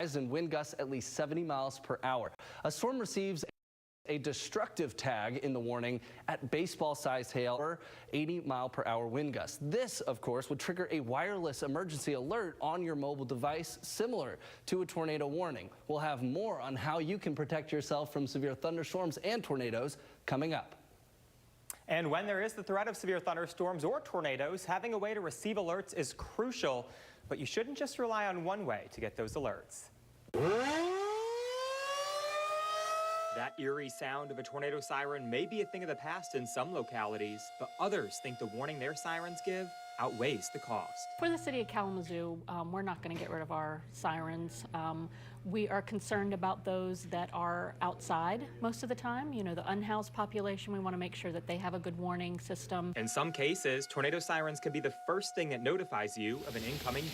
and wind gusts at least 70 miles per hour. A storm receives a destructive tag in the warning at baseball-sized hail or 80-mile-per-hour wind gusts. This, of course, would trigger a wireless emergency alert on your mobile device, similar to a tornado warning. We'll have more on how you can protect yourself from severe thunderstorms and tornadoes coming up. And when there is the threat of severe thunderstorms or tornadoes, having a way to receive alerts is crucial, but you shouldn't just rely on one way to get those alerts. That eerie sound of a tornado siren may be a thing of the past in some localities, but others think the warning their sirens give outweighs the cost. For the city of Kalamazoo, we're not going to get rid of our sirens. We are concerned about those that are outside most of the time. You know, the unhoused population, we want to make sure that they have a good warning system. In some cases, tornado sirens can be the first thing that notifies you of an incoming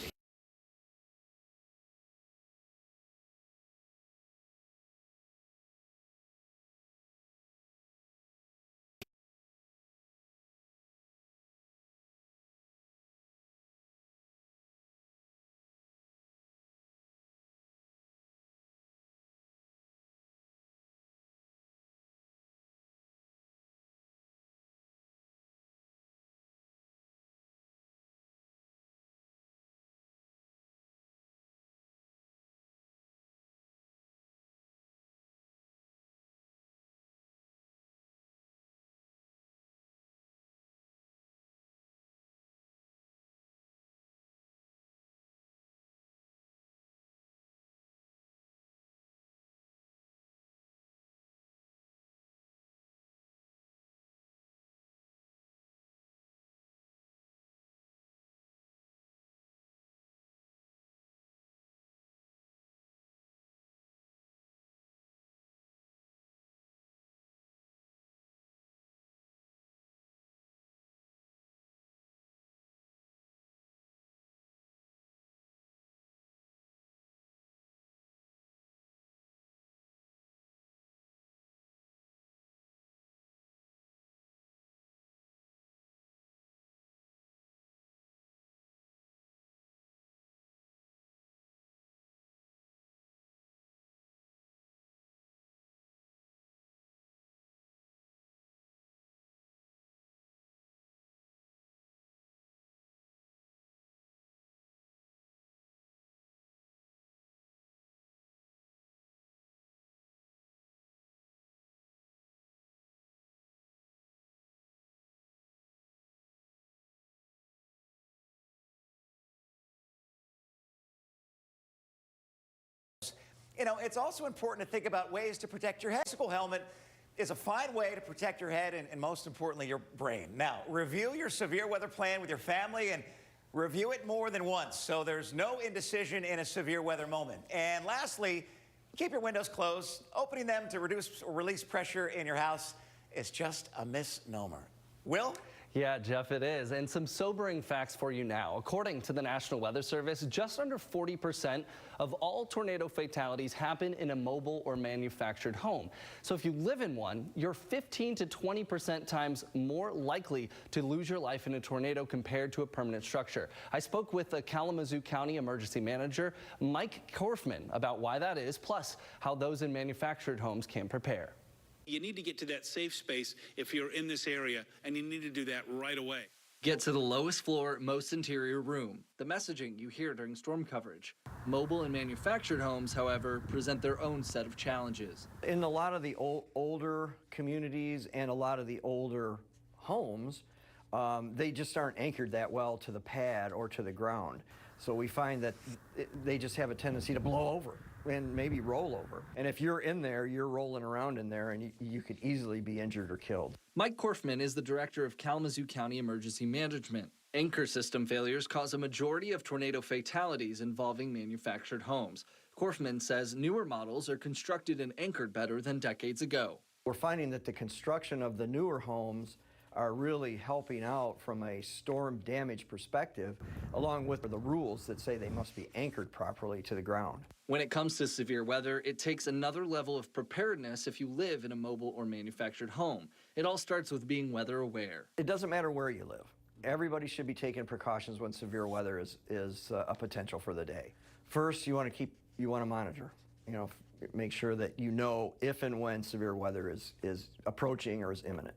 You know, it's also important to think about ways to protect your head. A bicycle helmet is a fine way to protect your head and most importantly, your brain. Now, review your severe weather plan with your family and review it more than once so there's no indecision in a severe weather moment. And lastly, keep your windows closed. Opening them to reduce or release pressure in your house is just a misnomer. Will? Yeah, Jeff, it is. And some sobering facts for you now. According to the National Weather Service, just under 40% of all tornado fatalities happen in a mobile or manufactured home. So if you live in one, you're 15 to 20% times more likely to lose your life in a tornado compared to a permanent structure. I spoke with the Kalamazoo County Emergency Manager, Mike Korfman, about why that is, plus how those in manufactured homes can prepare. You need to get to that safe space if you're in this area, and you need to do that right away. Get to the lowest floor, most interior room. The messaging you hear during storm coverage. Mobile and manufactured homes, however, present their own set of challenges. In a lot of the older communities and a lot of the older homes, they just aren't anchored that well to the pad or to the ground. So we find that they just have a tendency to blow over and maybe roll over. And if you're in there, you're rolling around in there and you could easily be injured or killed. Mike Korfman is the director of Kalamazoo County Emergency Management. Anchor system failures cause a majority of tornado fatalities involving manufactured homes. Korfman says newer models are constructed and anchored better than decades ago. We're finding that the construction of the newer homes are really helping out from a storm damage perspective, along with the rules that say they must be anchored properly to the ground. When it comes to severe weather, it takes another level of preparedness if you live in a mobile or manufactured home. It all starts with being weather aware. It doesn't matter where you live. Everybody should be taking precautions when severe weather is a potential for the day. First, you want to keep want to monitor. You know, make sure that you know if and when severe weather is approaching or is imminent.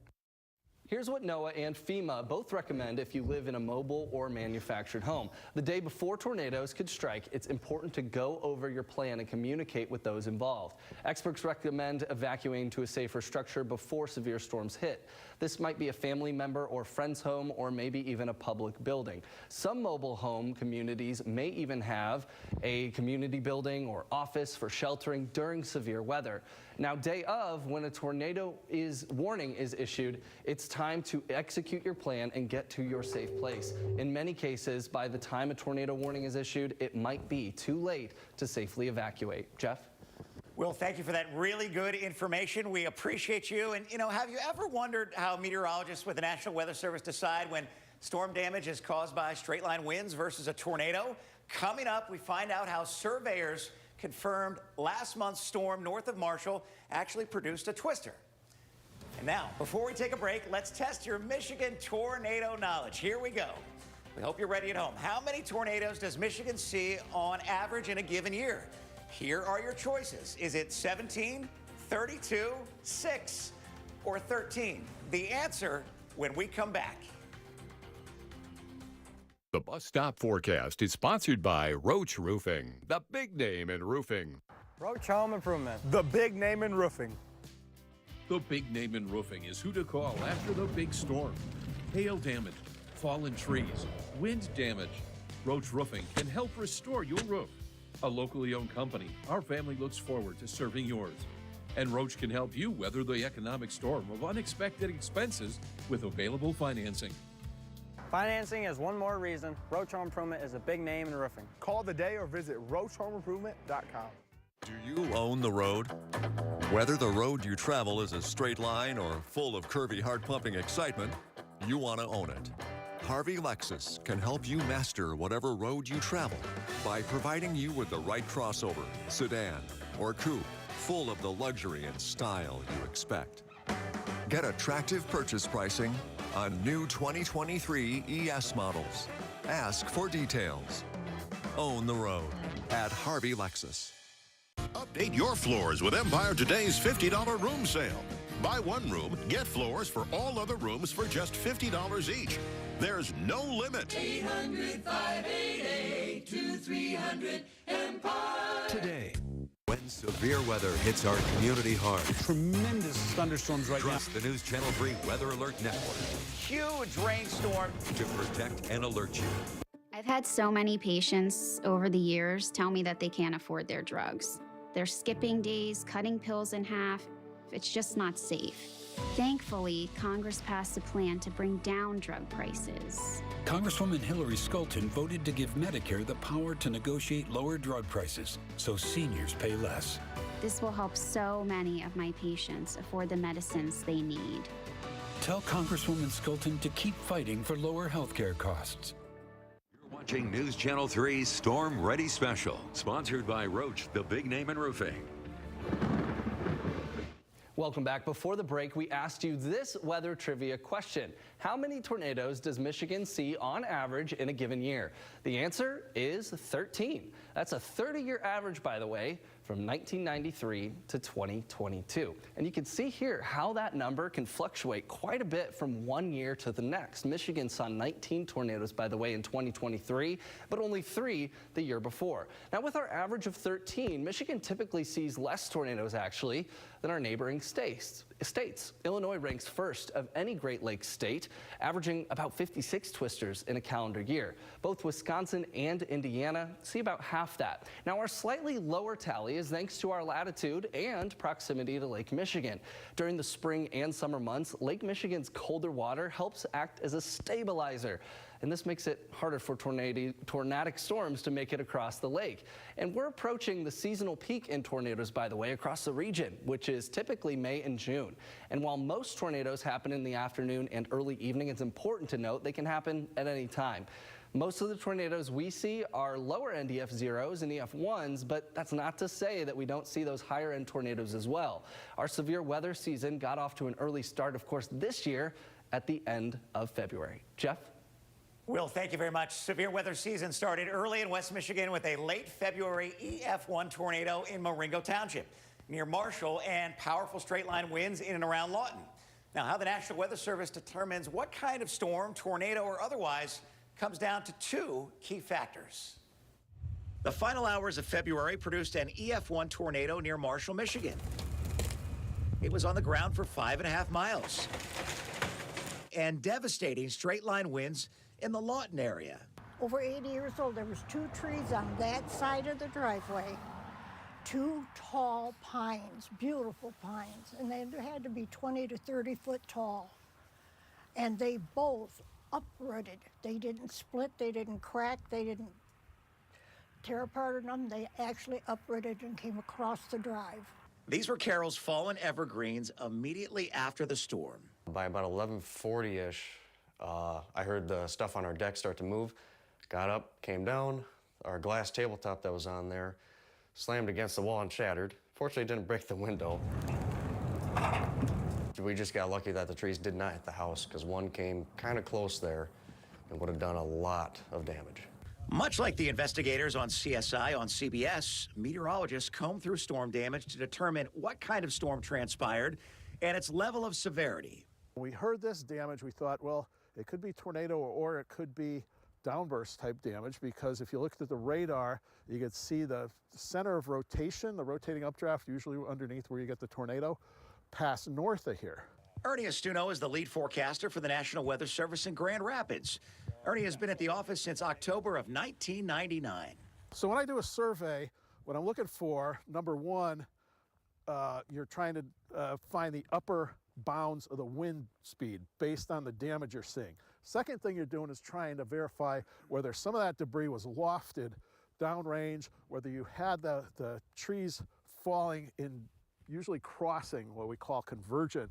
Here's what NOAA and FEMA both recommend if you live in a mobile or manufactured home. The day before tornadoes could strike, it's important to go over your plan and communicate with those involved. Experts recommend evacuating to a safer structure before severe storms hit. This might be a family member or friend's home, or maybe even a public building. Some mobile home communities may even have a community building or office for sheltering during severe weather. Now, day of, when a tornado warning is issued, it's time to execute your plan and get to your safe place. In many cases, by the time a tornado warning is issued, it might be too late to safely evacuate. Jeff? Will, thank you for that really good information. We appreciate you. And, you know, have you ever wondered how meteorologists with the National Weather Service decide when storm damage is caused by straight line winds versus a tornado? Coming up, we find out how surveyors confirmed last month's storm north of Marshall actually produced a twister. And now, before we take a break, let's test your Michigan tornado knowledge. Here we go. We hope you're ready at home. How many tornadoes does Michigan see on average in a given year? Here are your choices. Is it 17, 32, 6, or 13? The answer when we come back. The Bus Stop Forecast is sponsored by Roach Roofing, the big name in roofing. Roach Home Improvement. The big name in roofing. The big name in roofing is who to call after the big storm. Hail damage, fallen trees, wind damage. Roach Roofing can help restore your roof. A locally owned company, our family looks forward to serving yours. And Roach can help you weather the economic storm of unexpected expenses with available financing. Financing is one more reason Roach Home Improvement is a big name in roofing. Call today or visit roachhomeimprovement.com. Do you own the road? Whether the road you travel is a straight line or full of curvy, heart-pumping excitement, you want to own it. Harvey Lexus can help you master whatever road you travel by providing you with the right crossover, sedan, or coupe, full of the luxury and style you expect. Get attractive purchase pricing on new 2023 ES models. Ask for details. Own the road at Harvey Lexus. Update your floors with Empire Today's $50 room sale. Buy one room, get floors for all other rooms for just $50 each. There's no limit. 800-588-2300 Empire. Today, when severe weather hits our community hard. Tremendous thunderstorms right now. Trust the News Channel 3 Weather Alert Network. Huge rainstorm To protect and alert you. I've had so many patients over the years tell me that they can't afford their drugs. They're skipping days, cutting pills in half. It's just not safe. Thankfully, Congress passed a plan to bring down drug prices. Congresswoman Hillary Skolton voted to give Medicare the power to negotiate lower drug prices so seniors pay less. This will help so many of my patients afford the medicines they need. Tell Congresswoman Skolton to keep fighting for lower health care costs. You're watching News Channel 3's Storm Ready Special, sponsored by Roach, the big name in roofing. Welcome back. Before the break, we asked you this weather trivia question. How many tornadoes does Michigan see on average in a given year? The answer is 13. That's a 30-year average, by the way, from 1993 to 2022. And you can see here how that number can fluctuate quite a bit from one year to the next. Michigan saw 19 tornadoes, by the way, in 2023, but only 3 the year before. Now, with our average of 13, Michigan typically sees less tornadoes, actually, than our neighboring states. Illinois ranks first of any Great Lakes state, averaging about 56 twisters in a calendar year. Both Wisconsin and Indiana see about half that. Now, our slightly lower tally is thanks to our latitude and proximity to Lake Michigan. During the spring and summer months, Lake Michigan's colder water helps act as a stabilizer. And this makes it harder for tornadic storms to make it across the lake. And we're approaching the seasonal peak in tornadoes, by the way, across the region, which is typically May and June. And while most tornadoes happen in the afternoon and early evening, it's important to note they can happen at any time. Most of the tornadoes we see are lower end EF0s and EF1s, but that's not to say that we don't see those higher end tornadoes as well. Our severe weather season got off to an early start, of course, this year at the end of February. Jeff? Will, thank you very much. Severe weather season started early in West Michigan with a late February EF1 tornado in Marengo Township near Marshall and powerful straight-line winds in and around Lawton. Now, how the National Weather Service determines what kind of storm, tornado or otherwise, comes down to two key factors. The final hours of February produced an EF1 tornado near Marshall, Michigan. It was on the ground for 5.5 miles. And devastating straight-line winds in the Lawton area. Over 80 years old, there was 2 trees on that side of the driveway. 2 tall pines, beautiful pines, and they had to be 20 to 30 foot tall. And they both uprooted. They didn't split, they didn't crack, they didn't tear apart or nothing. They actually uprooted and came across the drive. These were Carol's fallen evergreens immediately after the storm. By about 11:40-ish, I heard the stuff on our deck start to move. Got up, came down. Our glass tabletop that was on there slammed against the wall and shattered. Fortunately, it didn't break the window. We just got lucky that the trees did not hit the house, because one came kind of close there and would have done a lot of damage. Much like the investigators on CSI on CBS, meteorologists comb through storm damage to determine what kind of storm transpired and its level of severity. When we heard this damage, we thought, well, it could be tornado or it could be downburst type damage, because if you looked at the radar, you could see the center of rotation, the rotating updraft, usually underneath where you get the tornado, pass north of here. Ernie Astuno is the lead forecaster for the National Weather Service in Grand Rapids. Ernie has been at the office since October of 1999. So when I do a survey, what I'm looking for, number one, you're trying to find the upper bounds of the wind speed based on the damage you're seeing. Second thing you're doing is trying to verify whether some of that debris was lofted downrange, whether you had the trees falling in, usually crossing what we call convergent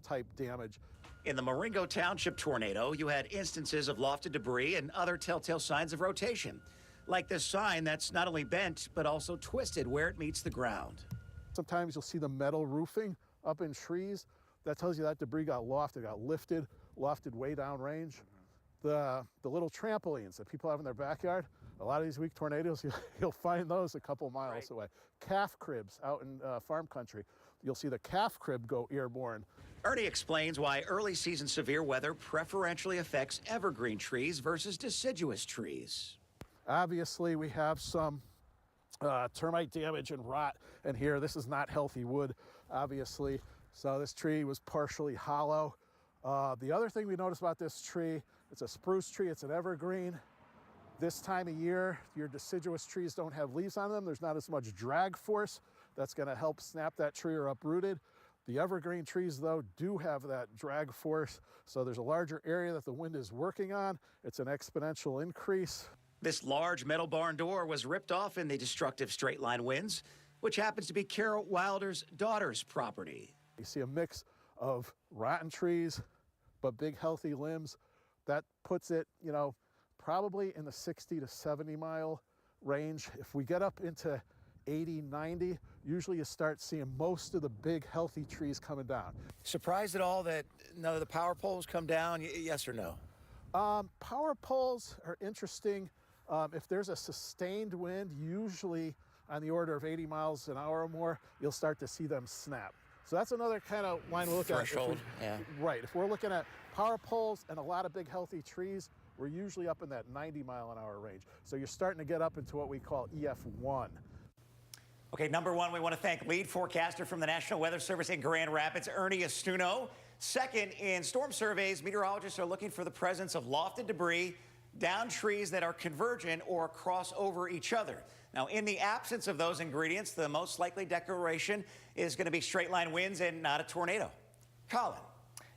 type damage. In the Marengo Township tornado, you had instances of lofted debris and other telltale signs of rotation, like this sign that's not only bent, but also twisted where it meets the ground. Sometimes you'll see the metal roofing up in trees. That tells you that debris got lofted, got lifted way downrange. The little trampolines that people have in their backyard, a lot of these weak tornadoes, you'll find those a couple miles away. Calf cribs out in farm country, you'll see the calf crib go airborne. Ernie explains why early season severe weather preferentially affects evergreen trees versus deciduous trees. Obviously, we have some termite damage and rot in here. This is not healthy wood, obviously. So this tree was partially hollow. The other thing we noticed about this tree, it's a spruce tree, it's an evergreen. This time of year, your deciduous trees don't have leaves on them. There's not as much drag force that's gonna help snap that tree or uproot it. The evergreen trees, though, do have that drag force, so there's a larger area that the wind is working on. It's an exponential increase. This large metal barn door was ripped off in the destructive straight-line winds, which happens to be Carol Wilder's daughter's property. You see a mix of rotten trees, but big healthy limbs. That puts it, probably in the 60 to 70 mile range. If we get up into 80, 90, usually you start seeing most of the big healthy trees coming down. Surprised at all that none of the power poles come down, yes or no? Power poles are interesting. If there's a sustained wind, usually on the order of 80 miles an hour or more, you'll start to see them snap. So that's another kind of line to look at. Threshold, yeah. Right, if we're looking at power poles and a lot of big healthy trees, we're usually up in that 90 mile an hour range. So you're starting to get up into what we call EF1. Okay, number one, we want to thank lead forecaster from the National Weather Service in Grand Rapids, Ernie Astuno. Second, in storm surveys, meteorologists are looking for the presence of lofted debris down trees that are convergent or cross over each other. Now, in the absence of those ingredients, the most likely declaration is going to be straight line winds and not a tornado. Colin.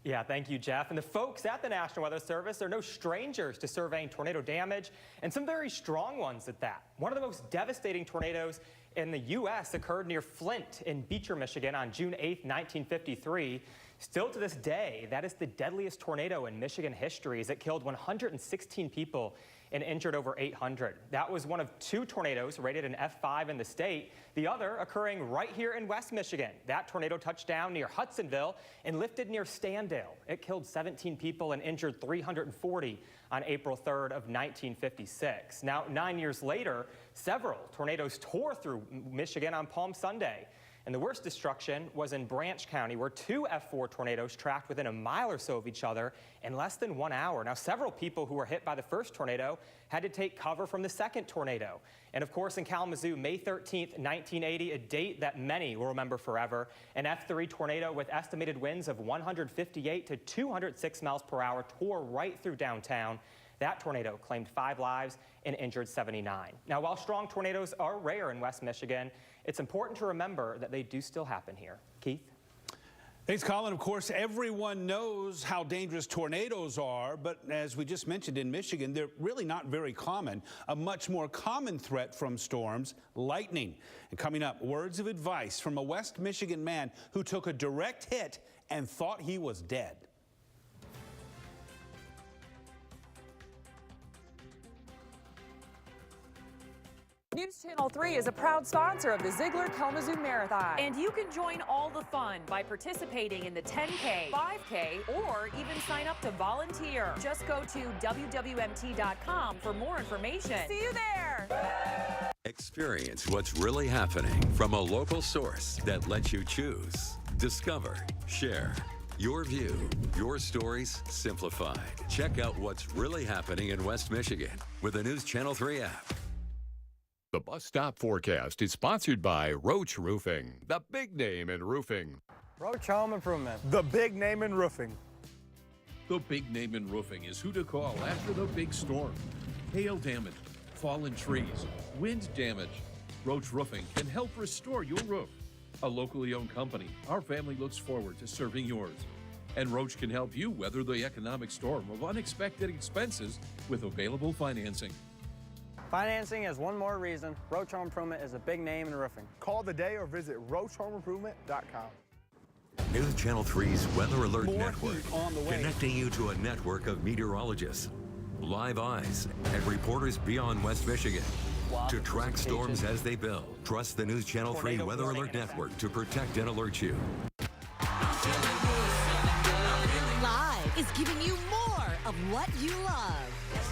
Yeah, thank you, Jeff. And the folks at the National Weather Service are no strangers to surveying tornado damage, and some very strong ones at that. One of the most devastating tornadoes in the U.S. occurred near Flint in Beecher, Michigan on June 8, 1953. Still to this day, that is the deadliest tornado in Michigan history, as it killed 116 people and injured over 800. That was one of 2 tornadoes rated an F5 in the state, the other occurring right here in West Michigan. That tornado touched down near Hudsonville and lifted near Standale. It killed 17 people and injured 340 on April 3rd of 1956. Now, 9 years later, several tornadoes tore through Michigan on Palm Sunday. And the worst destruction was in Branch County, where 2 F4 tornadoes tracked within a mile or so of each other in less than 1 hour. Now, several people who were hit by the first tornado had to take cover from the second tornado. And of course, in Kalamazoo, May 13th, 1980, a date that many will remember forever, an F3 tornado with estimated winds of 158 to 206 miles per hour tore right through downtown. That tornado claimed 5 lives and injured 79. Now, while strong tornadoes are rare in West Michigan, it's important to remember that they do still happen here. Keith? Thanks, Colin. Of course, everyone knows how dangerous tornadoes are, but as we just mentioned in Michigan, they're really not very common. A much more common threat from storms, lightning. And coming up, words of advice from a West Michigan man who took a direct hit and thought he was dead. News Channel 3 is a proud sponsor of the Ziegler Kalamazoo Marathon. And you can join all the fun by participating in the 10K, 5K, or even sign up to volunteer. Just go to WWMT.com for more information. See you there! Experience what's really happening from a local source that lets you choose, discover, share. Your view, your stories simplified. Check out what's really happening in West Michigan with the News Channel 3 app. The Bus Stop Forecast is sponsored by Roach Roofing, the big name in roofing. Roach Home Improvement. The big name in roofing. The big name in roofing is who to call after the big storm. Hail damage, fallen trees, wind damage. Roach Roofing can help restore your roof. A locally owned company, our family looks forward to serving yours. And Roach can help you weather the economic storm of unexpected expenses with available financing. Financing is one more reason Roach Home Improvement is a big name in roofing. Call today or visit roachhomeimprovement.com. News Channel 3's Weather Alert More Network, heat on the way. connecting you to a network of meteorologists, live eyes, and reporters beyond West Michigan to track storms as they build. Trust the News Channel 3 Weather Alert Network to protect and alert you. Live is giving you more of what you love.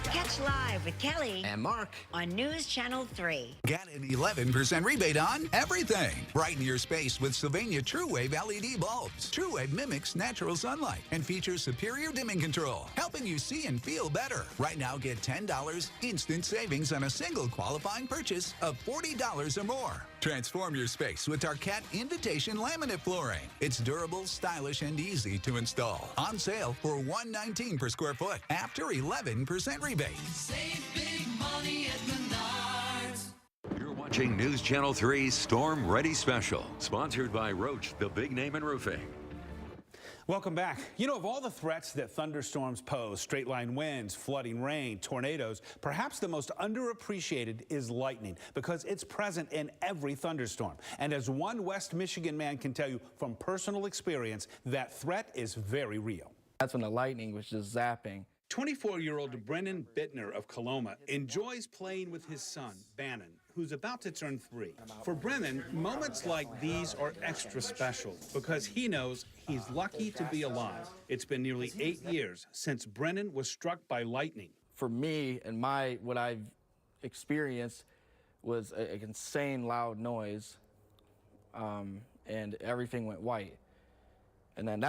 Catch Live with Kelly and Mark on News Channel 3. Get an 11% rebate on everything. Brighten your space with Sylvania True Wave LED bulbs. True Wave mimics natural sunlight and features superior dimming control, helping you see and feel better. Right now, get $10 instant savings on a single qualifying purchase of $40 or more. Transform your space with Tarkett Invitation Laminate Flooring. It's durable, stylish, and easy to install. On sale for $119 per square foot after 11% rebate. Save big money at Menards. You're watching News Channel 3's Storm Ready Special, sponsored by Roach, the big name in roofing. Welcome back. You know, of all the threats that thunderstorms pose, straight line winds, flooding rain, tornadoes, perhaps the most underappreciated is lightning because it's present in every thunderstorm. And as one West Michigan man can tell you from personal experience, that threat is very real. That's when the lightning was just zapping. 24-year-old Brennan Bittner of Coloma enjoys playing with his son, Bannon, who's about to turn 3. For Brennan, moments like these are extra special because he knows he's lucky to be alive. It's been nearly 8 years since Brennan was struck by lightning. For me and what I've experienced was an insane loud noise, and everything went white. And then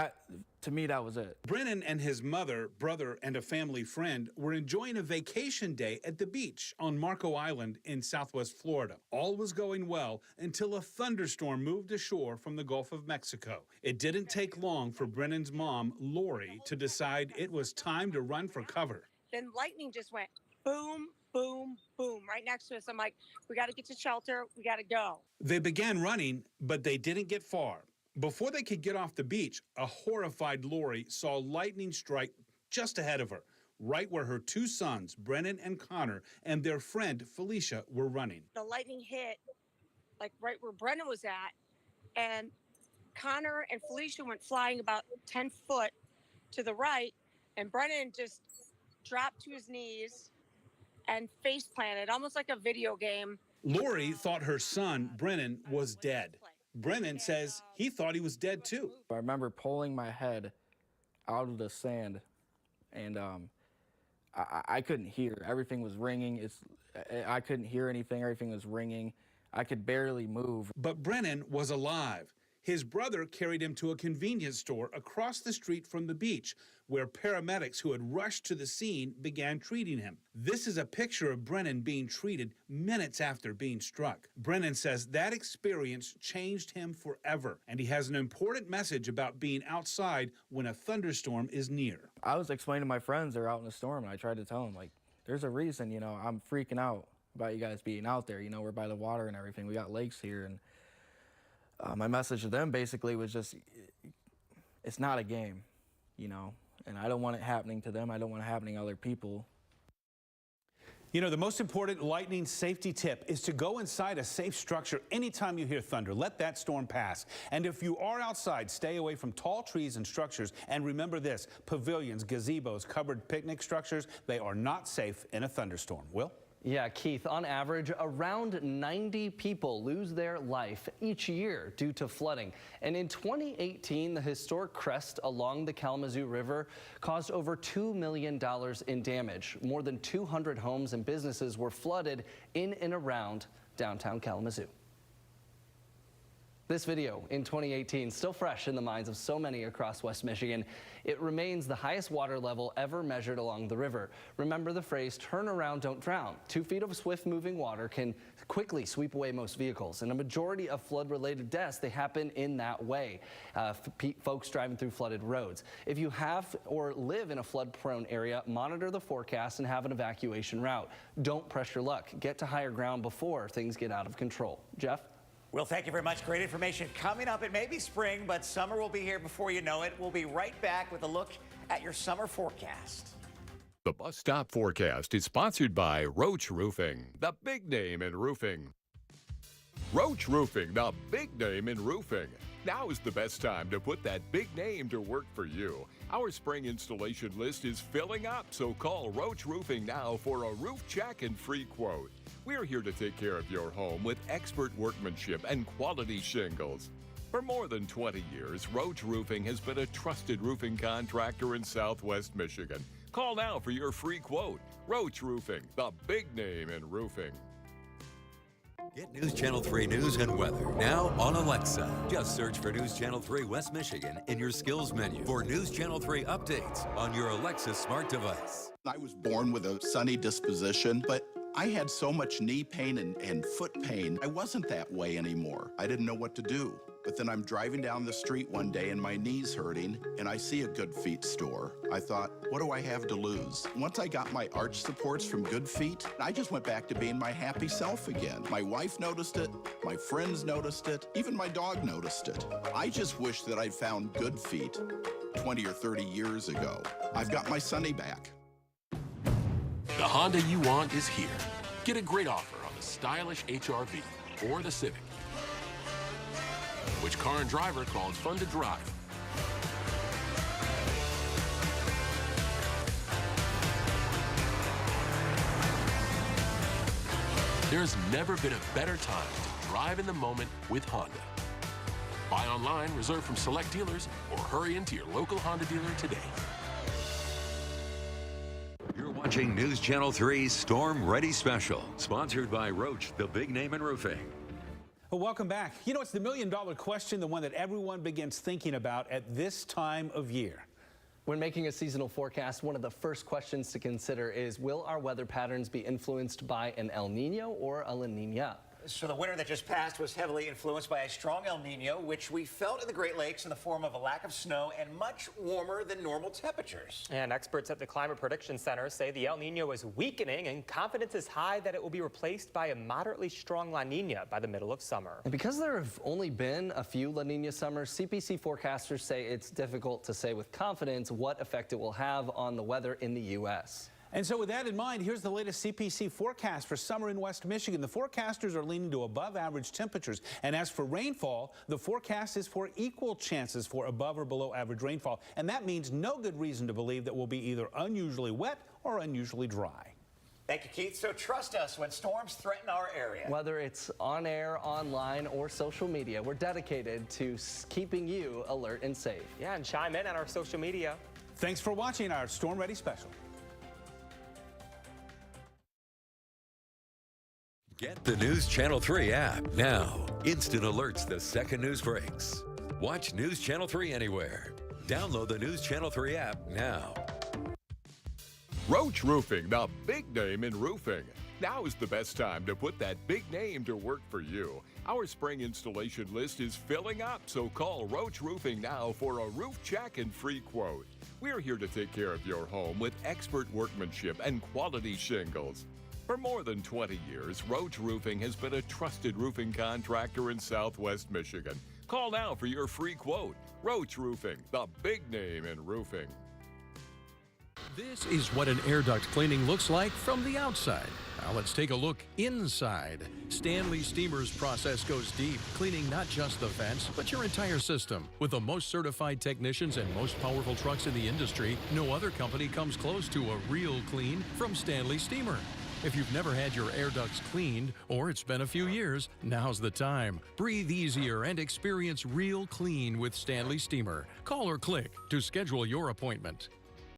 to me, that was it. Brennan and his mother, brother, and a family friend were enjoying a vacation day at the beach on Marco Island in southwest Florida. All was going well until a thunderstorm moved ashore from the Gulf of Mexico. It didn't take long for Brennan's mom, Lori, to decide it was time to run for cover. Then lightning just went boom, boom, boom, right next to us. I'm like, we got to get to shelter. We got to go. They began running, but they didn't get far. Before they could get off the beach, a horrified Lori saw lightning strike just ahead of her, right where her 2 sons, Brennan and Connor, and their friend Felicia were running. The lightning hit like right where Brennan was at, and Connor and Felicia went flying about 10 foot to the right, and Brennan just dropped to his knees and face planted, almost like a video game. Lori thought her son, Brennan, was dead. Brennan says he thought he was dead too. I remember pulling my head out of the sand, and I couldn't hear. Everything was ringing. I couldn't hear anything. Everything was ringing. I could barely move. But Brennan was alive. His brother carried him to a convenience store across the street from the beach, where paramedics who had rushed to the scene began treating him. This is a picture of Brennan being treated minutes after being struck. Brennan says that experience changed him forever, and he has an important message about being outside when a thunderstorm is near. I was explaining to my friends they're out in a storm, and I tried to tell them, like, there's a reason, you know, I'm freaking out about you guys being out there. You know, we're by the water and everything. We got lakes here, and my message to them basically was just, it's not a game, you know, and I don't want it happening to them. I don't want it happening to other people. You know, the most important lightning safety tip is to go inside a safe structure anytime you hear thunder. Let that storm pass. And if you are outside, stay away from tall trees and structures. And remember this, pavilions, gazebos, covered picnic structures, they are not safe in a thunderstorm. Will? Yeah, Keith, on average, around 90 people lose their life each year due to flooding. And in 2018, the historic crest along the Kalamazoo River caused over $2 million in damage. More than 200 homes and businesses were flooded in and around downtown Kalamazoo. This video in 2018, still fresh in the minds of so many across West Michigan. It remains the highest water level ever measured along the river. Remember the phrase, turn around, don't drown. 2 feet of swift moving water can quickly sweep away most vehicles. And a majority of flood-related deaths, they happen in that way. Folks driving through flooded roads. If you have or live in a flood-prone area, monitor the forecast and have an evacuation route. Don't press your luck. Get to higher ground before things get out of control. Jeff? Well, thank you very much. Great information coming up. It may be spring, but summer will be here before you know it. We'll be right back with a look at your summer forecast. The Bus Stop Forecast is sponsored by Roach Roofing, the big name in roofing. Roach Roofing, the big name in roofing. Now is the best time to put that big name to work for you. Our spring installation list is filling up, so call Roach Roofing now for a roof check and free quote. We're here to take care of your home with expert workmanship and quality shingles. For more than 20 years, Roach Roofing has been a trusted roofing contractor in Southwest Michigan. Call now for your free quote. Roach Roofing, the big name in roofing. Get News Channel 3 news and weather now on Alexa. Just search for News Channel 3 West Michigan in your skills menu for News Channel 3 updates on your Alexa smart device. I was born with a sunny disposition, but I had so much knee pain and foot pain. I wasn't that way anymore. I didn't know what to do. But then I'm driving down the street one day and my knee's hurting, and I see a Good Feet store. I thought, what do I have to lose? Once I got my arch supports from Good Feet, I just went back to being my happy self again. My wife noticed it, my friends noticed it, even my dog noticed it. I just wish that I'd found Good Feet 20 or 30 years ago. I've got my Sunny back. The Honda you want is here. Get a great offer on the stylish HR-V or the Civic. Which car and driver called fun to drive? There's never been a better time to drive in the moment with Honda. Buy online, reserve from select dealers, or hurry into your local Honda dealer today. You're watching News Channel 3's Storm Ready Special, sponsored by Roach, the big name in roofing. Well, welcome back. You know, it's the million-dollar question, the one that everyone begins thinking about at this time of year. When making a seasonal forecast, one of the first questions to consider is, will our weather patterns be influenced by an El Nino or a La Nina? So the winter that just passed was heavily influenced by a strong El Nino, which we felt in the Great Lakes in the form of a lack of snow and much warmer than normal temperatures. And experts at the Climate Prediction Center say the El Nino is weakening and confidence is high that it will be replaced by a moderately strong La Nina by the middle of summer. And because there have only been a few La Nina summers, CPC forecasters say it's difficult to say with confidence what effect it will have on the weather in the U.S. And so with that in mind, here's the latest CPC forecast for summer in West Michigan. The forecasters are leaning to above average temperatures. And as for rainfall, the forecast is for equal chances for above or below average rainfall. And that means no good reason to believe that we'll be either unusually wet or unusually dry. Thank you, Keith. So trust us when storms threaten our area. Whether it's on air, online, or social media, we're dedicated to keeping you alert and safe. Yeah, and chime in on our social media. Thanks for watching our Storm Ready special. Get the News Channel 3 app now. Instant alerts the second news breaks. Watch News Channel 3 anywhere. Download the News Channel 3 app now. Roach Roofing, the big name in roofing. Now is the best time to put that big name to work for you. Our spring installation list is filling up, so call Roach Roofing now for a roof check and free quote. We're here to take care of your home with expert workmanship and quality shingles. For more than 20 years, Roach Roofing has been a trusted roofing contractor in Southwest Michigan. Call now for your free quote. Roach Roofing, the big name in roofing. This is what an air duct cleaning looks like from the outside. Now let's take a look inside. Stanley Steamer's process goes deep, cleaning not just the vents, but your entire system. With the most certified technicians and most powerful trucks in the industry, no other company comes close to a real clean from Stanley Steamer. If you've never had your air ducts cleaned, or it's been a few years, now's the time. Breathe easier and experience real clean with Stanley Steamer. Call or click to schedule your appointment.